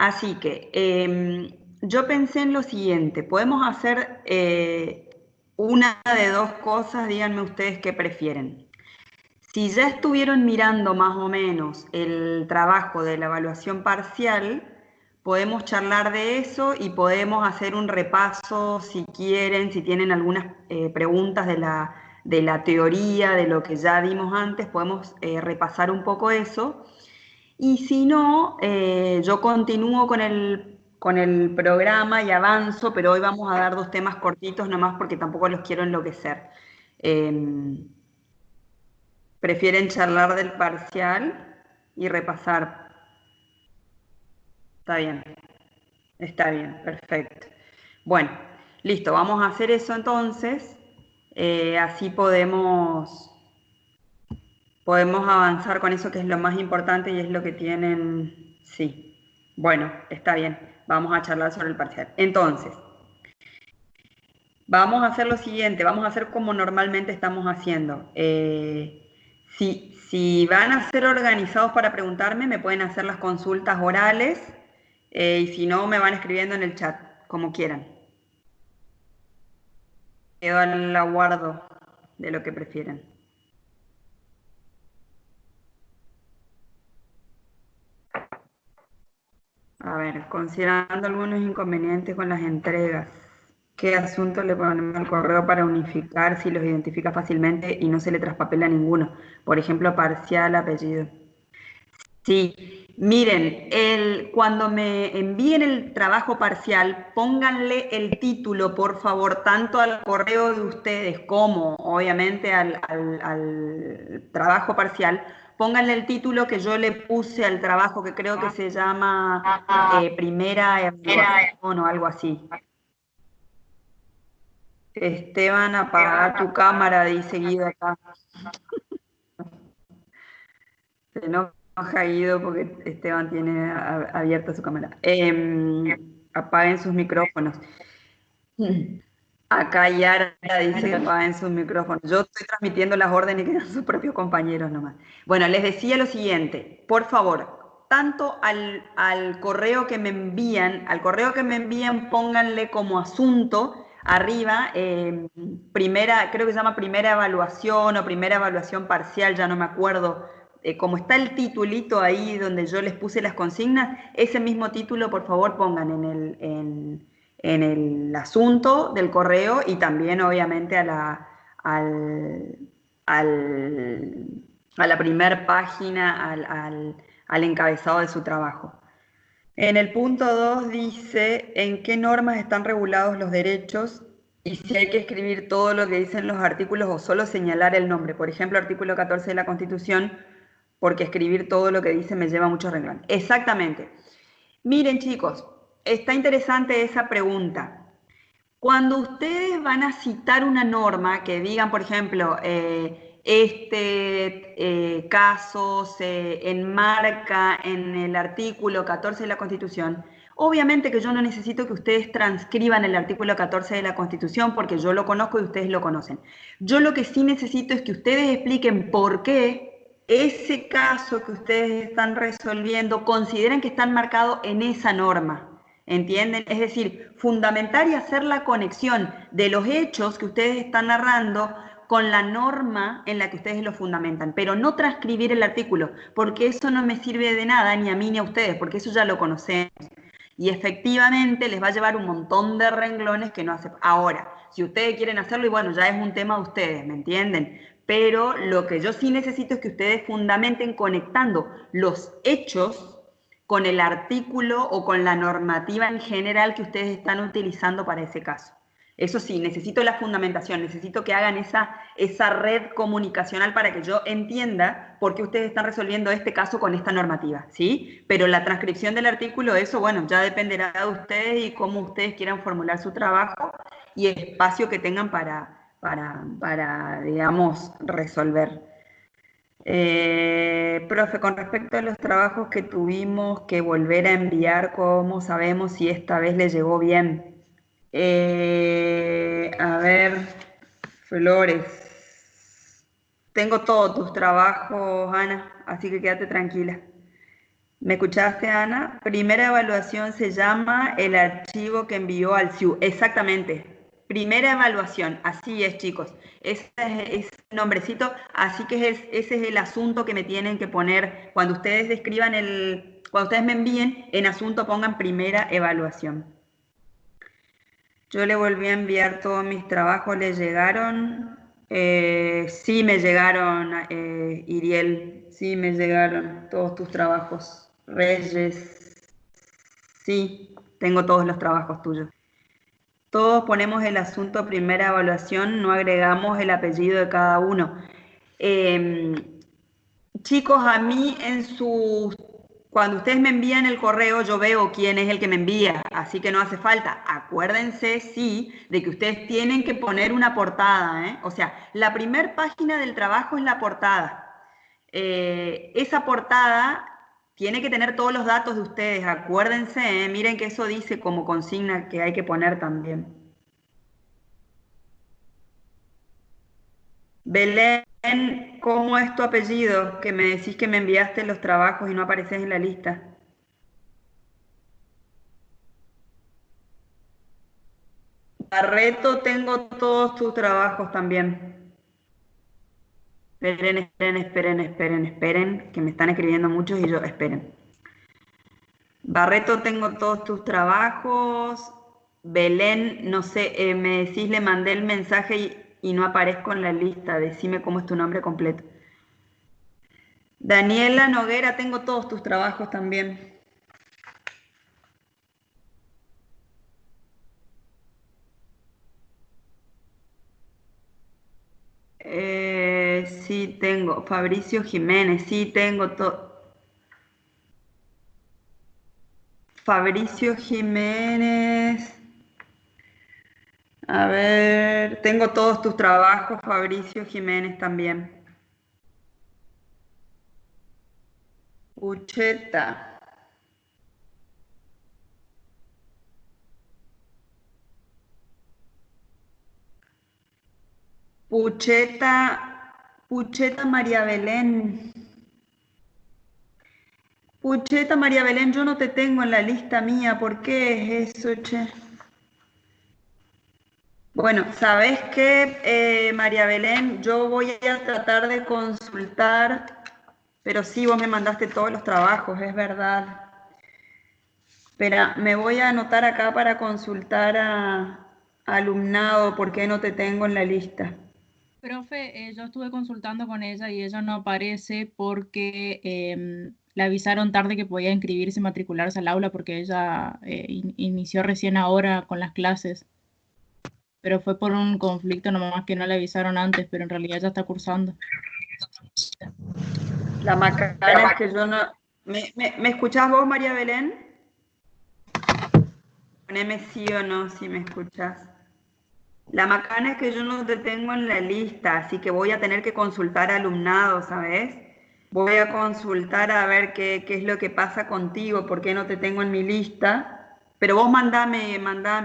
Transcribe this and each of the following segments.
Así que yo pensé en lo siguiente, podemos hacer una de dos cosas, díganme ustedes qué prefieren. Si ya estuvieron mirando más o menos el trabajo de la evaluación parcial, podemos charlar de eso y podemos hacer un repaso si quieren, si tienen algunas preguntas de la teoría, de lo que ya dimos antes, podemos repasar un poco eso. Y si no, yo continúo con el programa y avanzo, pero hoy vamos a dar dos temas cortitos nomás porque tampoco los quiero enloquecer. Eh, ¿Prefieren charlar del parcial y repasar? Está bien, perfecto. Bueno, listo, vamos a hacer eso entonces. Así podemos avanzar con eso que es lo más importante y es lo que tienen. Sí, bueno, está bien, vamos a charlar sobre el parcial. Entonces, vamos a hacer lo siguiente, vamos a hacer como normalmente estamos haciendo. Si van a ser organizados para preguntarme, me pueden hacer las consultas orales y si no, me van escribiendo en el chat, como quieran. Quedo al aguardo de lo que prefieren. A ver, considerando algunos inconvenientes con las entregas, ¿qué asunto le ponemos al correo para unificar si los identifica fácilmente y no se le traspapela ninguno? Por ejemplo, parcial, apellido. Sí, miren, cuando me envíen el trabajo parcial, pónganle el título, por favor, tanto al correo de ustedes como, obviamente, al trabajo parcial. Pónganle el título que yo le puse al trabajo, que creo que se llama Primera Evaluación o algo así. Esteban, apaga tu cámara, dice Guido acá. Se enoja Guido porque Esteban tiene abierta su cámara. Apaguen sus micrófonos. Acá Yara dice que apaguen sus micrófonos. Yo estoy transmitiendo las órdenes que dan sus propios compañeros nomás. Bueno, les decía lo siguiente. Por favor, tanto al correo que me envían, pónganle como asunto arriba, creo que se llama primera evaluación o primera evaluación parcial, ya no me acuerdo. Como está el titulito ahí donde yo les puse las consignas, ese mismo título, por favor, pongan en el asunto del correo y también, obviamente, a la primer página, al encabezado de su trabajo. En el punto 2 dice en qué normas están regulados los derechos y si hay que escribir todo lo que dicen los artículos o solo señalar el nombre. Por ejemplo, artículo 14 de la Constitución, porque escribir todo lo que dice me lleva muchos renglones. Exactamente. Miren, chicos, está interesante esa pregunta. Cuando ustedes van a citar una norma que digan, por ejemplo, este caso se enmarca en el artículo 14 de la Constitución, obviamente que yo no necesito que ustedes transcriban el artículo 14 de la Constitución porque yo lo conozco y ustedes lo conocen. Yo lo que sí necesito es que ustedes expliquen por qué ese caso que ustedes están resolviendo consideran que está enmarcado en esa norma. ¿Entienden? Es decir, fundamentar y hacer la conexión de los hechos que ustedes están narrando con la norma en la que ustedes lo fundamentan, pero no transcribir el artículo, porque eso no me sirve de nada ni a mí ni a ustedes, porque eso ya lo conocemos. Y efectivamente les va a llevar un montón de renglones que no hace. Ahora, si ustedes quieren hacerlo, y bueno, ya es un tema de ustedes, ¿me entienden? Pero lo que yo sí necesito es que ustedes fundamenten conectando los hechos con el artículo o con la normativa en general que ustedes están utilizando para ese caso. Eso sí, necesito la fundamentación, necesito que hagan esa red comunicacional para que yo entienda por qué ustedes están resolviendo este caso con esta normativa, ¿sí? Pero la transcripción del artículo, eso, bueno, ya dependerá de ustedes y cómo ustedes quieran formular su trabajo y el espacio que tengan para digamos, resolver. Profe, con respecto a los trabajos que tuvimos que volver a enviar, ¿cómo sabemos si esta vez le llegó bien? A ver, Flores, tengo todos tus trabajos, Ana, así que quédate tranquila. ¿Me escuchaste, Ana? Primera evaluación se llama el archivo que envió al CIU. Exactamente. Primera evaluación. Así es, chicos. Ese es el nombrecito. Así que ese es el asunto que me tienen que poner. Cuando ustedes describan cuando ustedes me envíen, en asunto pongan primera evaluación. Yo le volví a enviar todos mis trabajos. ¿Le llegaron? Sí, me llegaron, Iriel. Sí, me llegaron todos tus trabajos. Reyes. Sí, tengo todos los trabajos tuyos. Todos ponemos el asunto primera evaluación, no agregamos el apellido de cada uno. Eh, Chicos, a mí cuando ustedes me envían el correo, yo veo quién es el que me envía, así que no hace falta. Acuérdense, sí, de que ustedes tienen que poner una portada, ¿eh? O sea, la primer página del trabajo es la portada. Esa portada tiene que tener todos los datos de ustedes, acuérdense, ¿eh? Miren que eso dice como consigna que hay que poner también. Belén, ¿cómo es tu apellido? Que me decís que me enviaste los trabajos y no apareces en la lista. Barreto, tengo todos tus trabajos también. Esperen, esperen, esperen, esperen, esperen, que me están escribiendo muchos y yo, esperen. Barreto, tengo todos tus trabajos. Belén, no sé, me decís, le mandé el mensaje y no aparezco en la lista. Decime cómo es tu nombre completo. Daniela Noguera, tengo todos tus trabajos también. Sí, tengo. Fabricio Jiménez, sí, tengo todo. Fabricio Jiménez. A ver, tengo todos tus trabajos, Fabricio Jiménez también. Pucheta. Pucheta. Pucheta María Belén. Pucheta María Belén, yo no te tengo en la lista mía. ¿Por qué es eso, che? Bueno, ¿sabes qué, María Belén? Yo voy a tratar de consultar, pero sí, vos me mandaste todos los trabajos, es verdad. Espera, me voy a anotar acá para consultar a alumnado, ¿por qué no te tengo en la lista? Profe, yo estuve consultando con ella y ella no aparece porque le avisaron tarde que podía inscribirse y matricularse al aula porque ella inició recién ahora con las clases, pero fue por un conflicto nomás que no le avisaron antes, pero en realidad ya está cursando. La macana es que yo no... ¿Me escuchás vos, María Belén? Poneme sí o no si me escuchás. La macana es que yo no te tengo en la lista, así que voy a tener que consultar alumnado, ¿sabes? Voy a consultar a ver qué es lo que pasa contigo, por qué no te tengo en mi lista. Pero vos mandame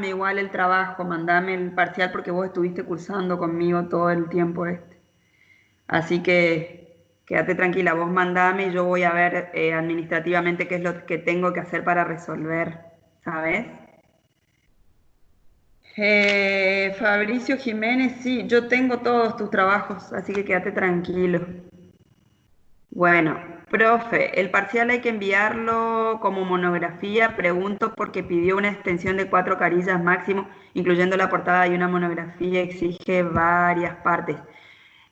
igual el trabajo, mandame el parcial porque vos estuviste cursando conmigo todo el tiempo este. Así que quédate tranquila, vos mandame y yo voy a ver administrativamente qué es lo que tengo que hacer para resolver, ¿sabes? Fabricio Jiménez, sí, yo tengo todos tus trabajos, así que quédate tranquilo. Bueno, profe, el parcial hay que enviarlo como monografía, pregunto porque pidió una extensión de 4 carillas máximo, incluyendo la portada y una monografía, exige varias partes.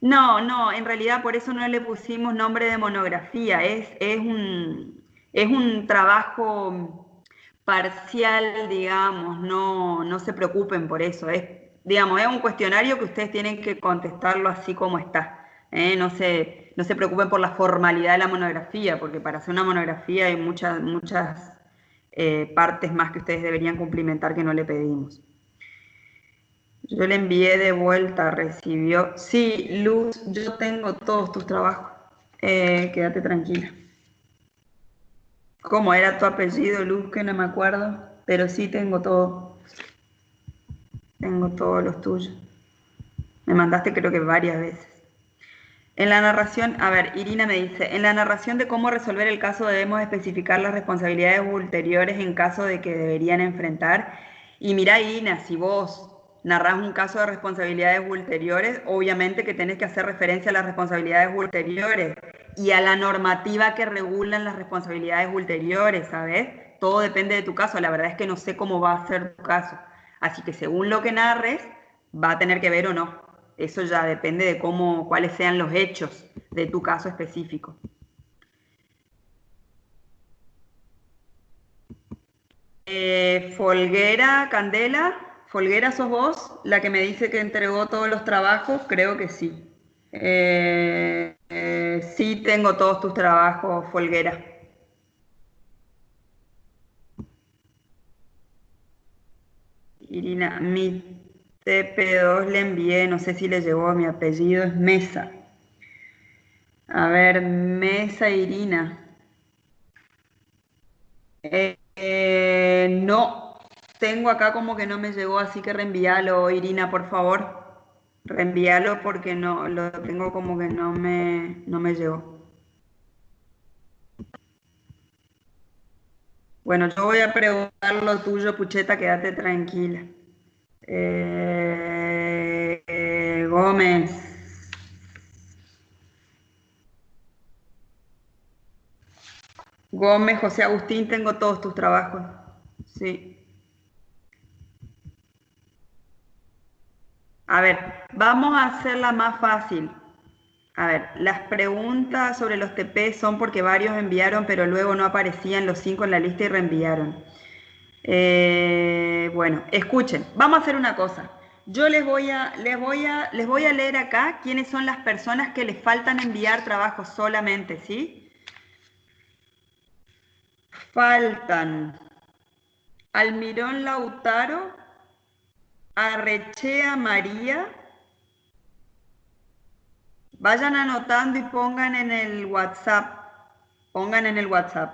No, no, en realidad por eso no le pusimos nombre de monografía, es un trabajo parcial, digamos, no, no se preocupen por eso, digamos, es un cuestionario que ustedes tienen que contestarlo así como está, ¿eh? No se preocupen por la formalidad de la monografía, porque para hacer una monografía hay muchas partes más que ustedes deberían cumplimentar que no le pedimos. Yo le envié de vuelta, recibió. Sí, Luz, yo tengo todos tus trabajos. Quédate tranquila. ¿Cómo era tu apellido, Luz? Que no me acuerdo. Pero sí tengo todo. Tengo todos los tuyos. Me mandaste creo que varias veces. En la narración, a ver, Irina me dice, en la narración de cómo resolver el caso debemos especificar las responsabilidades ulteriores en caso de que deberían enfrentar. Y mira, Irina, si vos narrás un caso de responsabilidades ulteriores, obviamente que tenés que hacer referencia a las responsabilidades ulteriores y a la normativa que regulan las responsabilidades ulteriores, ¿sabes? Todo depende de tu caso. La verdad es que no sé cómo va a ser tu caso. Así que según lo que narres, va a tener que ver o no. Eso ya depende de cómo, cuáles sean los hechos de tu caso específico. Folguera, Candela, Folguera, ¿sos vos la que me dice que entregó todos los trabajos? Creo que sí. Sí, tengo todos tus trabajos, Folguera. Irina, mi TP2 le envié, no sé si le llegó, mi apellido es Mesa. A ver, Mesa Irina. No, tengo acá como que no me llegó, así que reenvíalo, Irina, por favor. Reenvíalo porque no, lo tengo como que no me llegó. Bueno, yo voy a preguntar lo tuyo, Pucheta, quédate tranquila. Gómez. Gómez, José Agustín, tengo todos tus trabajos. Sí. A ver, vamos a hacerla más fácil. A ver, las preguntas sobre los TP son porque varios enviaron, pero luego no aparecían los 5 en la lista y reenviaron. Bueno, escuchen, vamos a hacer una cosa. Yo les voy a leer acá quiénes son las personas que les faltan enviar trabajos solamente, ¿sí? Faltan Almirón Lautaro, Arrechea María. Vayan anotando y pongan en el WhatsApp. Pongan en el WhatsApp.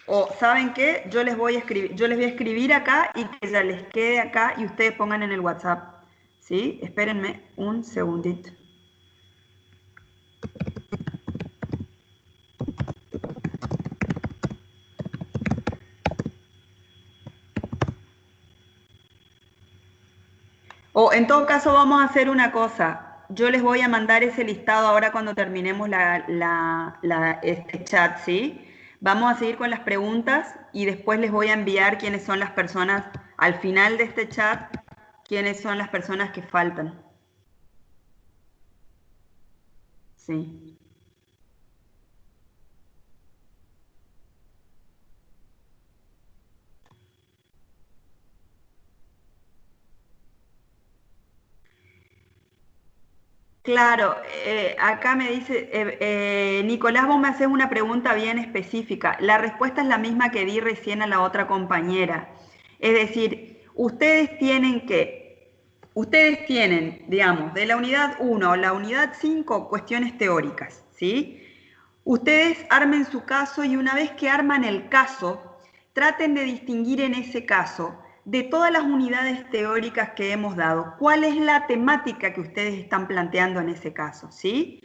O, ¿saben qué? Yo les voy a escribir, yo les voy a escribir acá y que ya les quede acá y ustedes pongan en el WhatsApp. ¿Sí? Espérenme un segundito. O en todo caso vamos a hacer una cosa. Yo les voy a mandar ese listado ahora cuando terminemos este chat, ¿sí? Vamos a seguir con las preguntas y después les voy a enviar quiénes son las personas, al final de este chat, quiénes son las personas que faltan. Sí. Claro, acá me dice, Nicolás, vos me haces una pregunta bien específica. La respuesta es la misma que di recién a la otra compañera. Es decir, ustedes tienen, digamos, de la unidad 1 a la unidad 5 cuestiones teóricas, ¿sí? Ustedes armen su caso y una vez que arman el caso, traten de distinguir en ese caso de todas las unidades teóricas que hemos dado, cuál es la temática que ustedes están planteando en ese caso, ¿sí?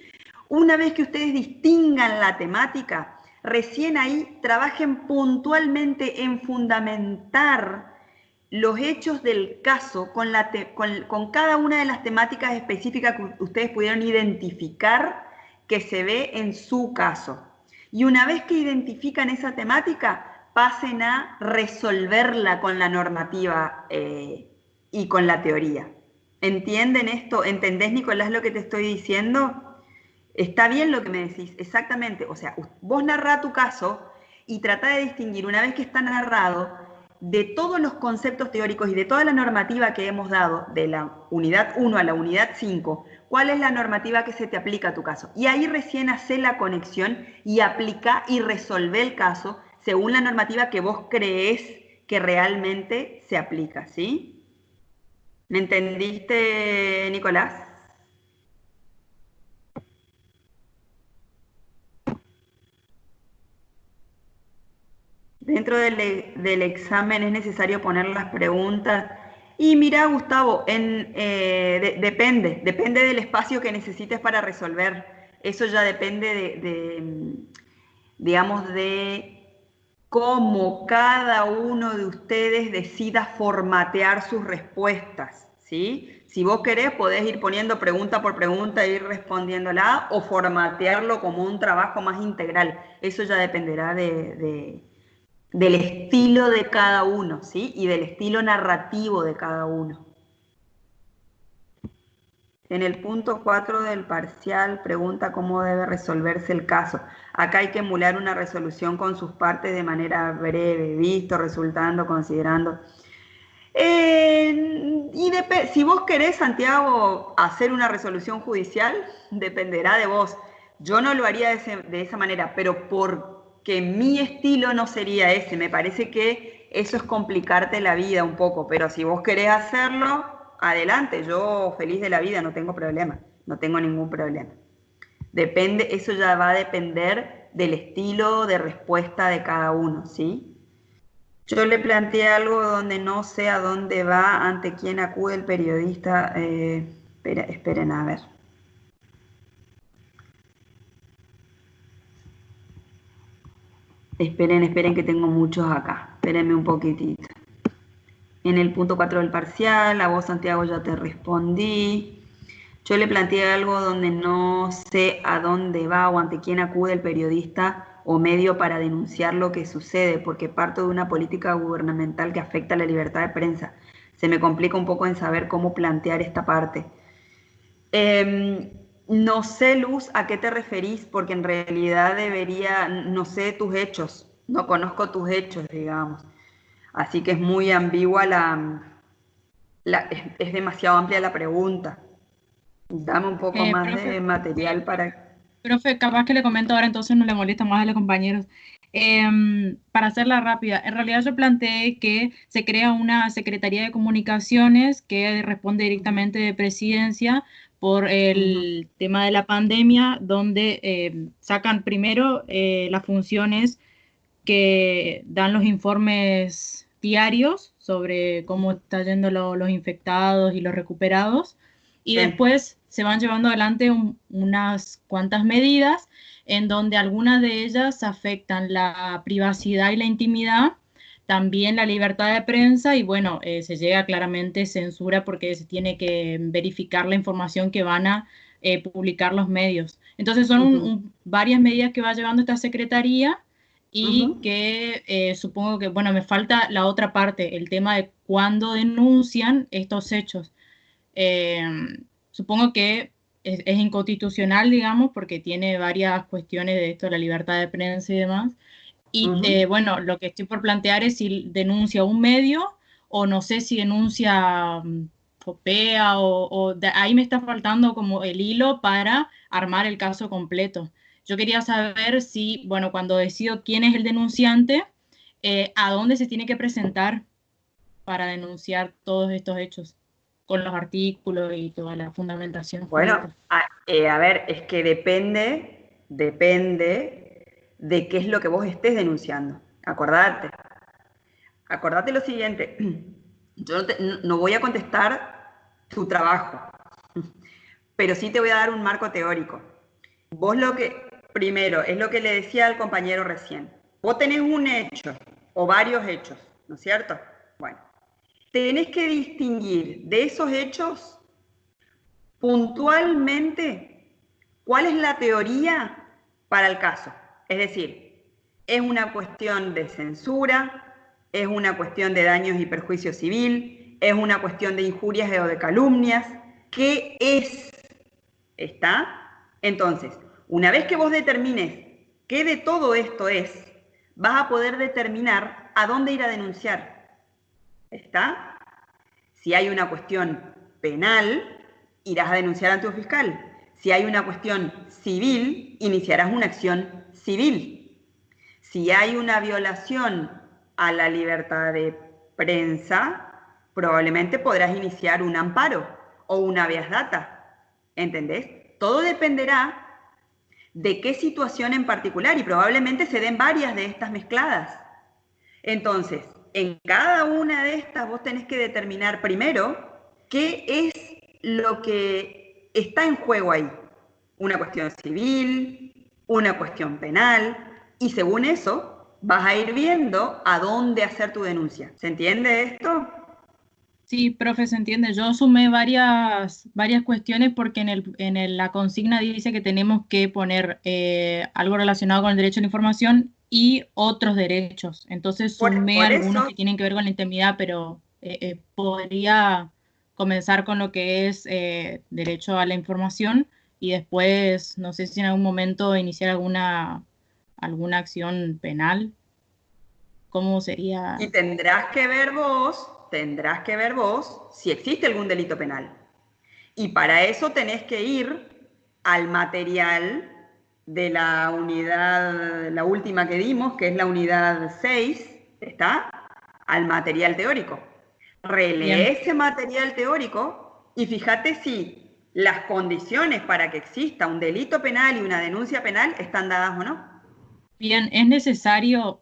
Una vez que ustedes distingan la temática, recién ahí trabajen puntualmente en fundamentar los hechos del caso con cada una de las temáticas específicas que ustedes pudieron identificar que se ve en su caso. Y una vez que identifican esa temática, pasen a resolverla con la normativa y con la teoría. ¿Entienden esto? ¿Entendés, Nicolás, lo que te estoy diciendo? Está bien lo que me decís, exactamente. O sea, vos narrá tu caso y tratá de distinguir, una vez que está narrado, de todos los conceptos teóricos y de toda la normativa que hemos dado, de la unidad 1 a la unidad 5, cuál es la normativa que se te aplica a tu caso. Y ahí recién hace la conexión y aplica y resolve el caso según la normativa que vos creés que realmente se aplica, ¿sí? ¿Me entendiste, Nicolás? Dentro del examen es necesario poner las preguntas. Y mira, Gustavo, depende del espacio que necesites para resolver. Eso ya depende digamos, de cómo cada uno de ustedes decida formatear sus respuestas, ¿sí? Si vos querés, podés ir poniendo pregunta por pregunta e ir respondiéndola o formatearlo como un trabajo más integral. Eso ya dependerá del estilo de cada uno, ¿sí? Y del estilo narrativo de cada uno. En el punto 4 del parcial pregunta cómo debe resolverse el caso. Acá hay que emular una resolución con sus partes de manera breve, visto, resultando, considerando. Si vos querés, Santiago, hacer una resolución judicial, dependerá de vos. Yo no lo haría de esa manera, pero porque mi estilo no sería ese. Me parece que eso es complicarte la vida un poco, pero si vos querés hacerlo, adelante. Yo feliz de la vida, no tengo problema, no tengo ningún problema. Depende, eso ya va a depender del estilo de respuesta de cada uno, ¿sí? Yo le planteé algo donde no sé a dónde va, ante quién acude el periodista. Esperen a ver. Esperen que tengo muchos acá. Espérenme un poquitito. En el punto 4 del parcial, a vos, Santiago, ya te respondí. Yo le planteé algo donde no sé a dónde va o ante quién acude el periodista o medio para denunciar lo que sucede, porque parto de una política gubernamental que afecta la libertad de prensa. Se me complica un poco en saber cómo plantear esta parte. No sé, Luz, a qué te referís, porque en realidad no sé tus hechos, no conozco tus hechos, digamos. Así que es muy ambigua es demasiado amplia la pregunta. Dame un poco más Profe, de material para... profe, capaz que le comento ahora, entonces no le molesta más a los compañeros. Para hacerla rápida, en realidad yo planteé que se crea una Secretaría de Comunicaciones que responde directamente de Presidencia por el tema de la pandemia, donde sacan primero las funciones que dan los informes diarios sobre cómo están yendo los infectados y los recuperados, y Sí. después se van llevando adelante unas cuantas medidas en donde algunas de ellas afectan la privacidad y la intimidad, también la libertad de prensa y bueno, se llega claramente censura porque se tiene que verificar la información que van a publicar los medios. Entonces son varias medidas que va llevando esta secretaría y que supongo que, bueno, me falta la otra parte, el tema de cuándo denuncian estos hechos. Eh, Supongo que es inconstitucional, digamos, porque tiene varias cuestiones de esto, la libertad de prensa y demás. Y bueno, lo que estoy por plantear es si denuncia un medio o no sé si denuncia Copea ahí me está faltando como el hilo para armar el caso completo. Yo quería saber si, bueno, cuando decido quién es el denunciante, a dónde se tiene que presentar para denunciar todos estos hechos, con los artículos y toda la fundamentación Bueno, jurídica. a ver, es que depende de qué es lo que vos estés denunciando. Acordate lo siguiente, yo no voy a contestar tu trabajo, pero sí te voy a dar un marco teórico. Vos primero, es lo que le decía al compañero recién, vos tenés un hecho o varios hechos, ¿no es cierto? Bueno, tenés que distinguir de esos hechos puntualmente cuál es la teoría para el caso. Es decir, es una cuestión de censura, es una cuestión de daños y perjuicio civil, es una cuestión de injurias o de calumnias. ¿Qué es? ¿Está? Entonces, una vez que vos determines qué de todo esto es, vas a poder determinar a dónde ir a denunciar. ¿Está? Si hay una cuestión penal, irás a denunciar ante un fiscal. Si hay una cuestión civil, iniciarás una acción civil. Si hay una violación a la libertad de prensa, probablemente podrás iniciar un amparo o una habeas data. ¿Entendés? Todo dependerá de qué situación en particular y probablemente se den varias de estas mezcladas. Entonces, en cada una de estas vos tenés que determinar primero qué es lo que está en juego ahí. Una cuestión civil, una cuestión penal, y según eso vas a ir viendo a dónde hacer tu denuncia. ¿Se entiende esto? Sí, profe, se entiende. Yo sumé varias cuestiones porque la consigna dice que tenemos que poner algo relacionado con el derecho a la información y otros derechos. Entonces sumé Por algunos eso, que tienen que ver con la intimidad, pero podría comenzar con lo que es derecho a la información y después, no sé si en algún momento iniciar alguna acción penal. ¿Cómo y sería? tendrás que ver vos si existe algún delito penal. Y para eso tenés que ir al material de la unidad, la última que dimos, que es la unidad 6, ¿está? Al material teórico. Relee Bien. ese material teórico y fíjate si las condiciones para que exista un delito penal y una denuncia penal están dadas o no. Bien, es necesario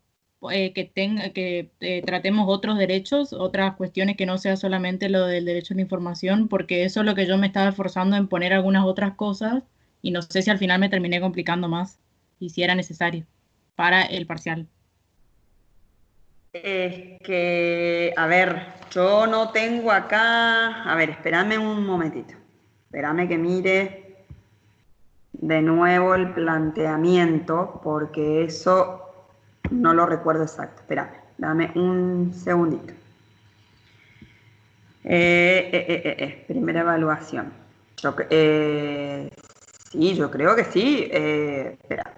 que tratemos otros derechos, otras cuestiones que no sea solamente lo del derecho a la información, porque eso es lo que yo me estaba esforzando en poner algunas otras cosas y no sé si al final me terminé complicando más y si era necesario para el parcial. Es que, a ver, yo no tengo acá. A ver, espérame un momentito. Espérame que mire de nuevo el planteamiento, porque eso no lo recuerdo exacto. Espérame, dame un segundito. Primera evaluación. Yo, sí, yo creo que sí. Espera.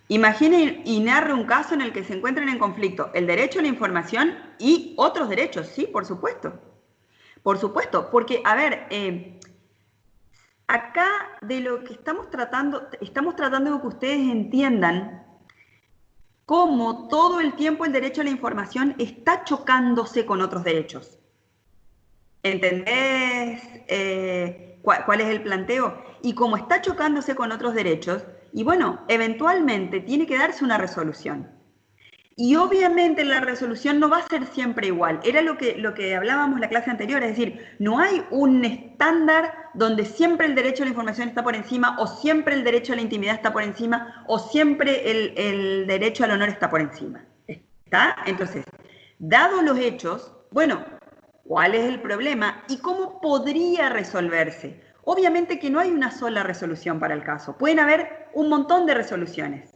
Imagine y narre un caso en el que se encuentren en conflicto el derecho a la información y otros derechos. Sí, por supuesto. Por supuesto, porque, a ver, acá de lo que estamos tratando de que ustedes entiendan cómo todo el tiempo el derecho a la información está chocándose con otros derechos. ¿Entendés cuál es el planteo? Y como está chocándose con otros derechos, y bueno, eventualmente tiene que darse una resolución. Y obviamente la resolución no va a ser siempre igual. Era lo que hablábamos en la clase anterior, es decir, no hay un estándar donde siempre el derecho a la información está por encima, o siempre el derecho a la intimidad está por encima, o siempre el derecho al honor está por encima. ¿Está? Entonces, dados los hechos, bueno, ¿cuál es el problema y cómo podría resolverse? Obviamente que no hay una sola resolución para el caso, pueden haber un montón de resoluciones,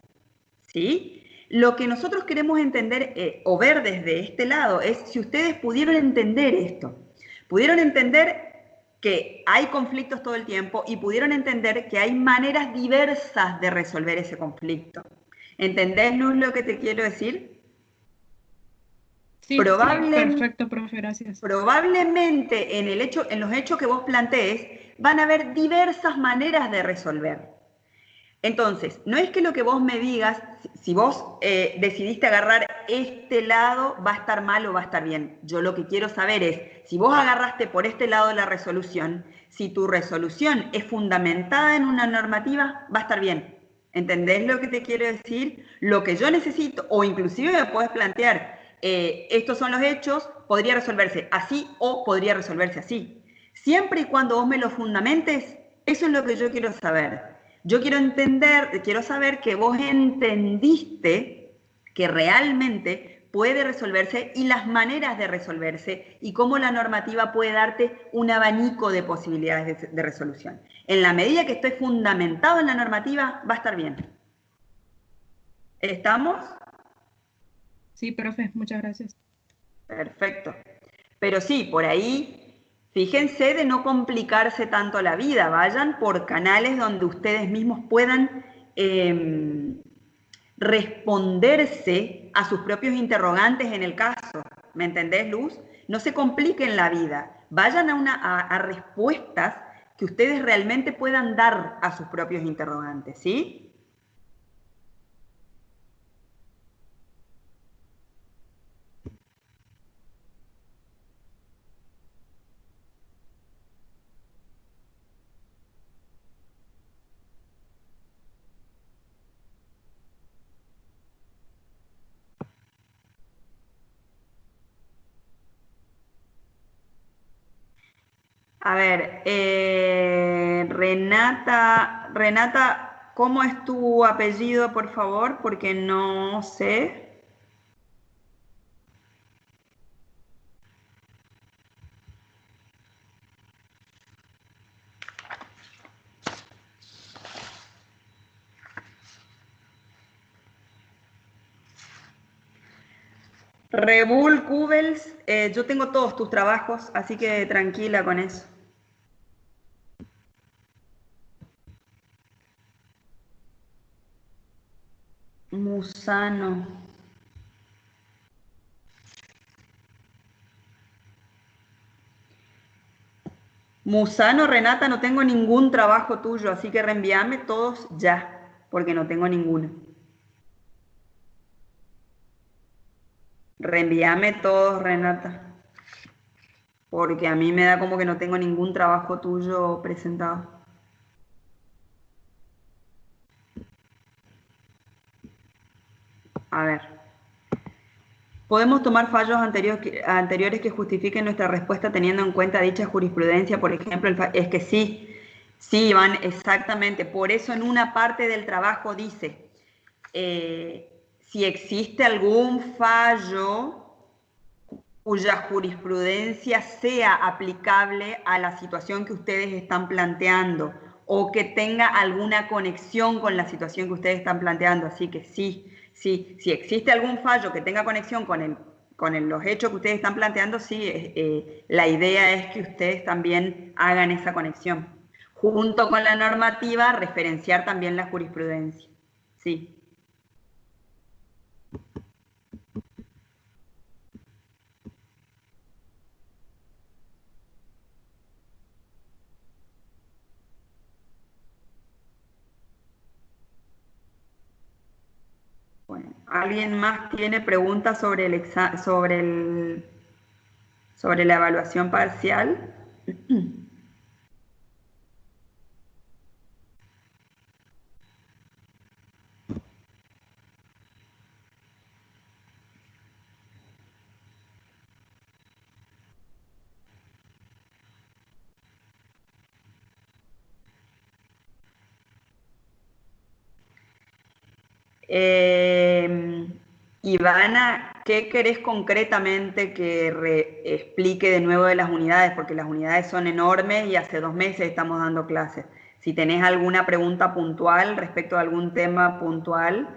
¿sí? Lo que nosotros queremos entender o ver desde este lado es si ustedes pudieron entender esto, pudieron entender que hay conflictos todo el tiempo y pudieron entender que hay maneras diversas de resolver ese conflicto. ¿Entendés, Luz, lo que te quiero decir? Sí, sí, Probable, perfecto, profe, gracias. probablemente en los hechos que vos plantees van a haber diversas maneras de resolver. Entonces, no es que lo que vos me digas, si vos decidiste agarrar este lado, va a estar mal o va a estar bien. Yo lo que quiero saber es, si vos agarraste por este lado de la resolución, si tu resolución es fundamentada en una normativa, va a estar bien. ¿Entendés lo que te quiero decir? Lo que yo necesito, o inclusive me puedes plantear, estos son los hechos, podría resolverse así o podría resolverse así. Siempre y cuando vos me lo fundamentes, eso es lo que yo quiero saber. Yo quiero entender, quiero saber que vos entendiste que realmente puede resolverse y las maneras de resolverse y cómo la normativa puede darte un abanico de posibilidades de resolución. En la medida que esté fundamentado en la normativa, va a estar bien. ¿Estamos? Sí, profe, muchas gracias. Perfecto. Pero sí, por ahí, fíjense de no complicarse tanto la vida, vayan por canales donde ustedes mismos puedan responderse a sus propios interrogantes en el caso. ¿Me entendés, Luz? No se compliquen la vida, vayan a respuestas que ustedes realmente puedan dar a sus propios interrogantes, ¿sí? A ver, Renata, ¿cómo es tu apellido, por favor? Porque no sé. Rebul Cubels, yo tengo todos tus trabajos, así que tranquila con eso. Musano. Musano, Renata, no tengo ningún trabajo tuyo, así que reenvíame todos ya, porque no tengo ninguno. Reenvíame todos, Renata, porque a mí me da como que no tengo ningún trabajo tuyo presentado. A ver. Podemos tomar fallos anteriores que justifiquen nuestra respuesta teniendo en cuenta dicha jurisprudencia, por ejemplo, es que sí, sí, Iván, exactamente. Por eso en una parte del trabajo dice, si existe algún fallo cuya jurisprudencia sea aplicable a la situación que ustedes están planteando o que tenga alguna conexión con la situación que ustedes están planteando. Así que sí, sí, si existe algún fallo que tenga conexión con los hechos que ustedes están planteando, sí, la idea es que ustedes también hagan esa conexión. Junto con la normativa, referenciar también la jurisprudencia. Sí. Bueno, ¿alguien más tiene preguntas sobre sobre la evaluación parcial? Ivana, ¿qué querés concretamente que explique de nuevo de las unidades? Porque las unidades son enormes y hace 2 meses estamos dando clases. Si tenés alguna pregunta puntual respecto a algún tema puntual,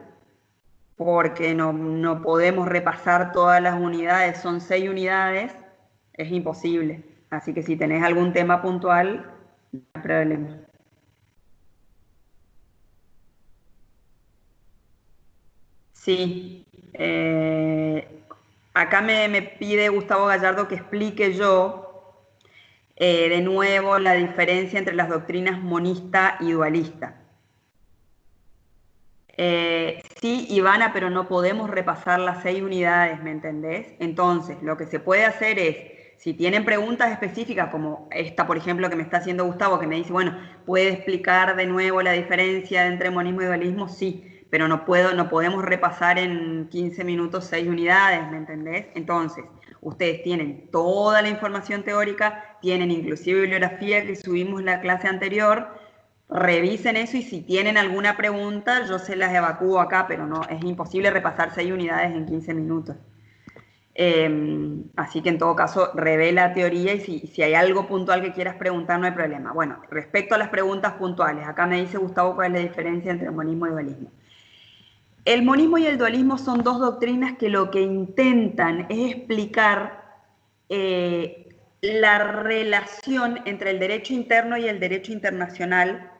porque no podemos repasar todas las unidades, son 6 unidades, es imposible. Así que si tenés algún tema puntual, no hay problema. Sí, acá me pide Gustavo Gallardo que explique yo de nuevo la diferencia entre las doctrinas monista y dualista. Sí, Ivana, pero no podemos repasar las 6 unidades, ¿me entendés? Entonces, lo que se puede hacer es, si tienen preguntas específicas, como esta, por ejemplo, que me está haciendo Gustavo, que me dice, bueno, ¿puede explicar de nuevo la diferencia entre monismo y dualismo? Sí, pero no podemos repasar en 15 minutos 6 unidades, ¿me entendés? Entonces, ustedes tienen toda la información teórica, tienen inclusive bibliografía que subimos en la clase anterior. Revisen eso y si tienen alguna pregunta, yo se las evacúo acá, pero no, es imposible repasar 6 unidades en 15 minutos. Así que en todo caso, revela teoría y si hay algo puntual que quieras preguntar, no hay problema. Bueno, respecto a las preguntas puntuales, acá me dice Gustavo cuál es la diferencia entre el monismo y dualismo. El monismo y el dualismo son dos doctrinas que lo que intentan es explicar la relación entre el derecho interno y el derecho internacional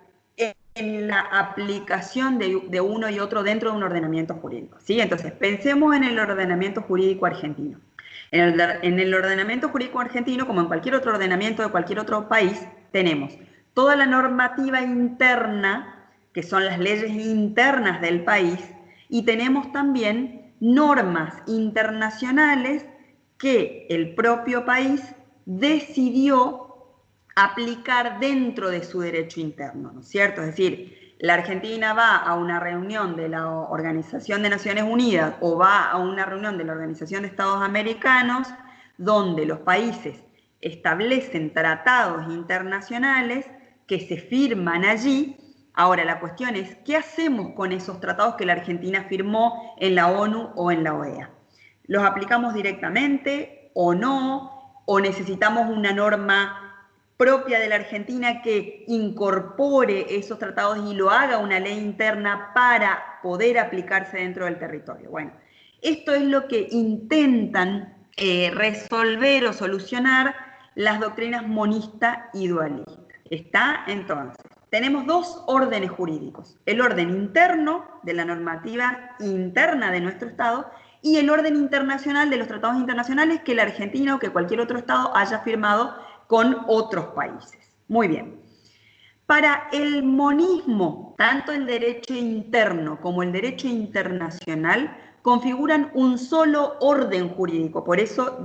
en la aplicación de uno y otro dentro de un ordenamiento jurídico. ¿Sí? Entonces, pensemos en el ordenamiento jurídico argentino. En el ordenamiento jurídico argentino, como en cualquier otro ordenamiento de cualquier otro país, tenemos toda la normativa interna, que son las leyes internas del país, y tenemos también normas internacionales que el propio país decidió aplicar dentro de su derecho interno, ¿no es cierto? Es decir, la Argentina va a una reunión de la Organización de Naciones Unidas o va a una reunión de la Organización de Estados Americanos, donde los países establecen tratados internacionales que se firman allí. Ahora, la cuestión es, ¿qué hacemos con esos tratados que la Argentina firmó en la ONU o en la OEA? ¿Los aplicamos directamente o no? ¿O necesitamos una norma propia de la Argentina que incorpore esos tratados y lo haga una ley interna para poder aplicarse dentro del territorio? Bueno, esto es lo que intentan resolver o solucionar las doctrinas monista y dualista. ¿Está? Entonces, tenemos dos órdenes jurídicos. El orden interno de la normativa interna de nuestro Estado y el orden internacional de los tratados internacionales que la Argentina o que cualquier otro Estado haya firmado con otros países. Muy bien. Para el monismo, tanto el derecho interno como el derecho internacional configuran un solo orden jurídico. Por eso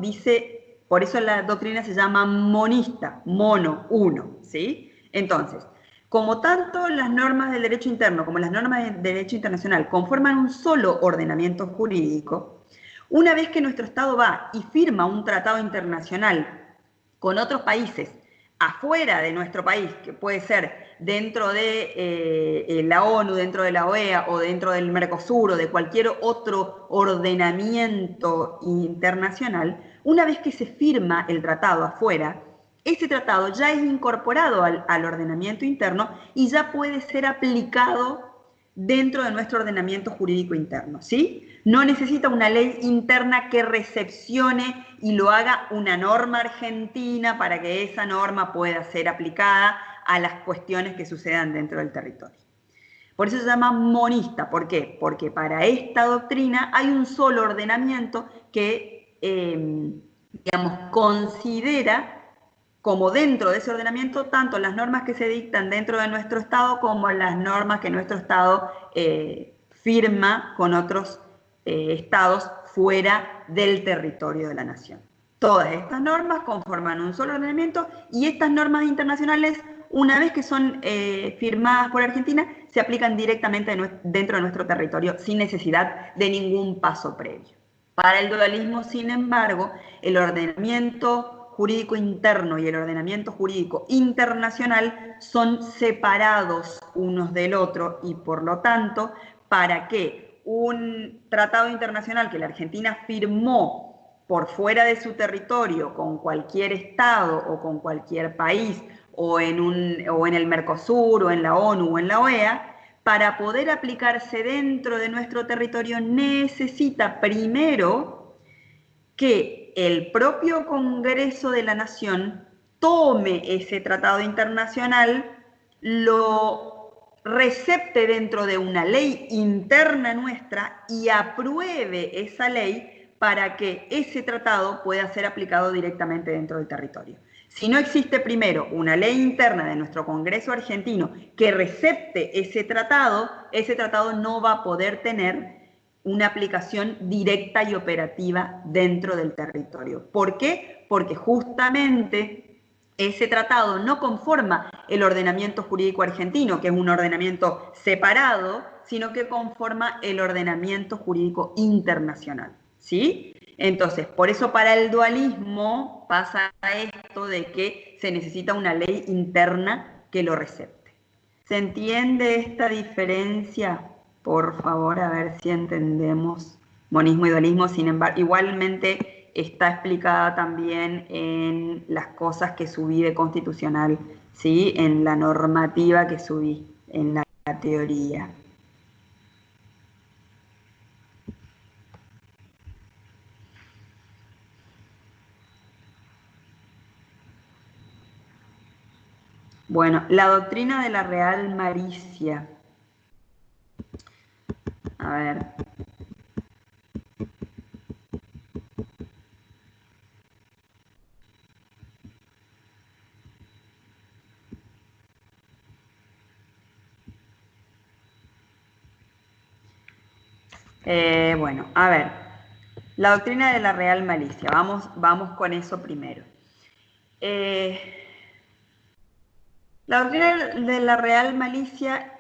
la doctrina se llama monista, mono, uno, ¿sí? Entonces, como tanto las normas del derecho interno como las normas del derecho internacional conforman un solo ordenamiento jurídico, una vez que nuestro Estado va y firma un tratado internacional con otros países afuera de nuestro país, que puede ser dentro de la ONU, dentro de la OEA o dentro del Mercosur o de cualquier otro ordenamiento internacional, una vez que se firma el tratado afuera, ese tratado ya es incorporado al ordenamiento interno y ya puede ser aplicado dentro de nuestro ordenamiento jurídico interno, ¿sí? No necesita una ley interna que recepcione y lo haga una norma argentina para que esa norma pueda ser aplicada a las cuestiones que sucedan dentro del territorio. Por eso se llama monista. ¿Por qué? Porque para esta doctrina hay un solo ordenamiento que, digamos, considera como dentro de ese ordenamiento tanto las normas que se dictan dentro de nuestro Estado como las normas que nuestro Estado firma con otros estados fuera del territorio de la nación. Todas estas normas conforman un solo ordenamiento y estas normas internacionales, una vez que son firmadas por Argentina, se aplican directamente dentro de nuestro territorio sin necesidad de ningún paso previo. Para el dualismo, sin embargo, el ordenamiento jurídico interno y el ordenamiento jurídico internacional son separados unos del otro y, por lo tanto, para que un tratado internacional que la Argentina firmó por fuera de su territorio con cualquier estado o con cualquier país o en el Mercosur o en la ONU o en la OEA, para poder aplicarse dentro de nuestro territorio necesita primero que el propio Congreso de la Nación tome ese tratado internacional, lo recepte dentro de una ley interna nuestra y apruebe esa ley para que ese tratado pueda ser aplicado directamente dentro del territorio. Si no existe primero una ley interna de nuestro Congreso argentino que recepte ese tratado no va a poder tener una aplicación directa y operativa dentro del territorio. ¿Por qué? Porque justamente ese tratado no conforma el ordenamiento jurídico argentino, que es un ordenamiento separado, sino que conforma el ordenamiento jurídico internacional, ¿sí? Entonces, por eso para el dualismo pasa esto de que se necesita una ley interna que lo recepte. ¿Se entiende esta diferencia? Por favor, a ver si entendemos monismo y dualismo. Sin embargo, igualmente está explicada también en las cosas que subí de constitucional, ¿sí? En la normativa que subí, en la teoría. Bueno, la doctrina de la real malicia. A ver. Bueno, a ver. La doctrina de la real malicia. Vamos con eso primero. La doctrina de la real malicia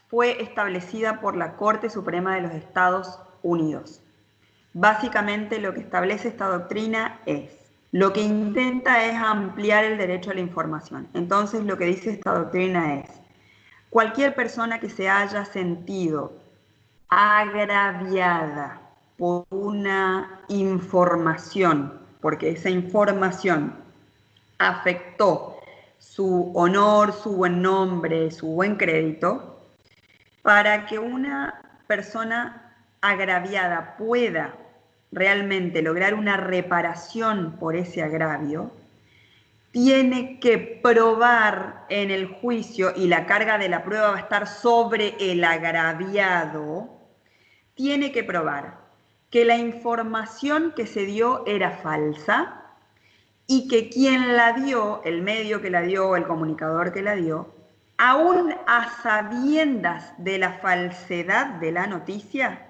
fue establecida por la Corte Suprema de los Estados Unidos. Básicamente lo que establece esta doctrina es: lo que intenta es ampliar el derecho a la información. Entonces, lo que dice esta doctrina es, cualquier persona que se haya sentido agraviada por una información, porque esa información afectó su honor, su buen nombre, su buen crédito, para que una persona agraviada pueda realmente lograr una reparación por ese agravio, tiene que probar en el juicio, y la carga de la prueba va a estar sobre el agraviado, tiene que probar que la información que se dio era falsa y que quien la dio, el medio que la dio, el comunicador que la dio, aún a sabiendas de la falsedad de la noticia,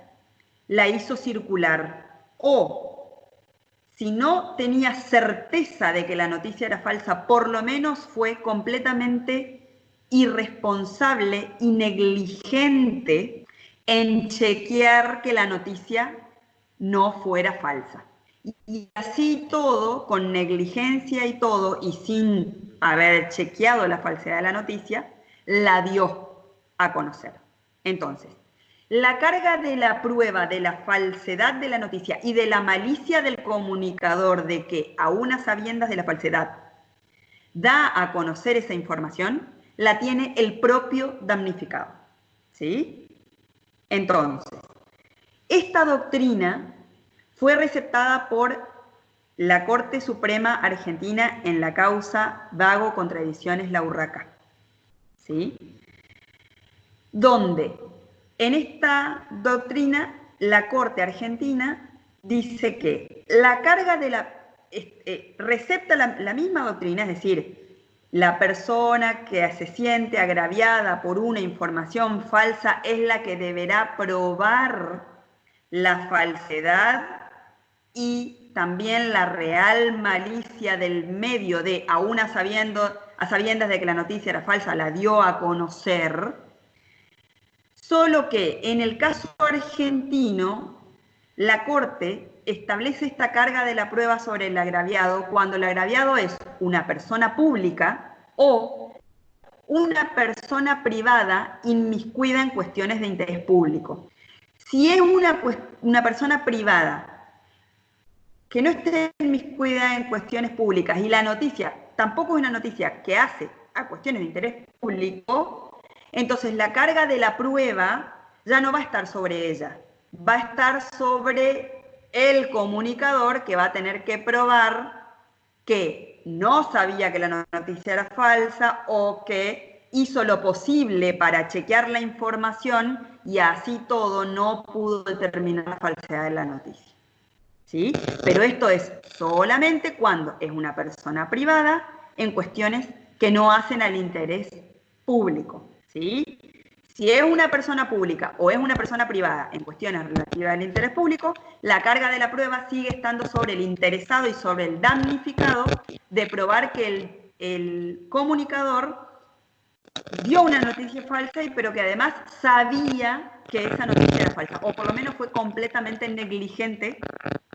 la hizo circular. O, si no tenía certeza de que la noticia era falsa, por lo menos fue completamente irresponsable y negligente en chequear que la noticia no fuera falsa. Y así todo, con negligencia y todo, y sin haber chequeado la falsedad de la noticia, la dio a conocer. Entonces, la carga de la prueba de la falsedad de la noticia y de la malicia del comunicador de que, aún a sabiendas de la falsedad, da a conocer esa información, la tiene el propio damnificado. ¿Sí? Entonces, esta doctrina fue receptada por la Corte Suprema Argentina en la causa Vago contra Ediciones La Urraca, ¿sí? Donde en esta doctrina la Corte Argentina dice que la carga de la... recepta la misma doctrina, es decir, la persona que se siente agraviada por una información falsa es la que deberá probar la falsedad y también la real malicia del medio de, aún a sabiendas de que la noticia era falsa, la dio a conocer. Solo que en el caso argentino, la Corte establece esta carga de la prueba sobre el agraviado cuando el agraviado es una persona pública o una persona privada inmiscuida en cuestiones de interés público. Si es una persona privada que no esté inmiscuida en cuestiones públicas y la noticia tampoco es una noticia que hace a cuestiones de interés público, entonces la carga de la prueba ya no va a estar sobre ella, va a estar sobre el comunicador, que va a tener que probar que no sabía que la noticia era falsa o que hizo lo posible para chequear la información y así todo no pudo determinar la falsedad de la noticia. ¿Sí? Pero esto es solamente cuando es una persona privada en cuestiones que no hacen al interés público. ¿Sí? Si es una persona pública o es una persona privada en cuestiones relativas al interés público, la carga de la prueba sigue estando sobre el interesado y sobre el damnificado de probar que el comunicador dio una noticia falsa, pero que además sabía que esa noticia era falsa, o por lo menos fue completamente negligente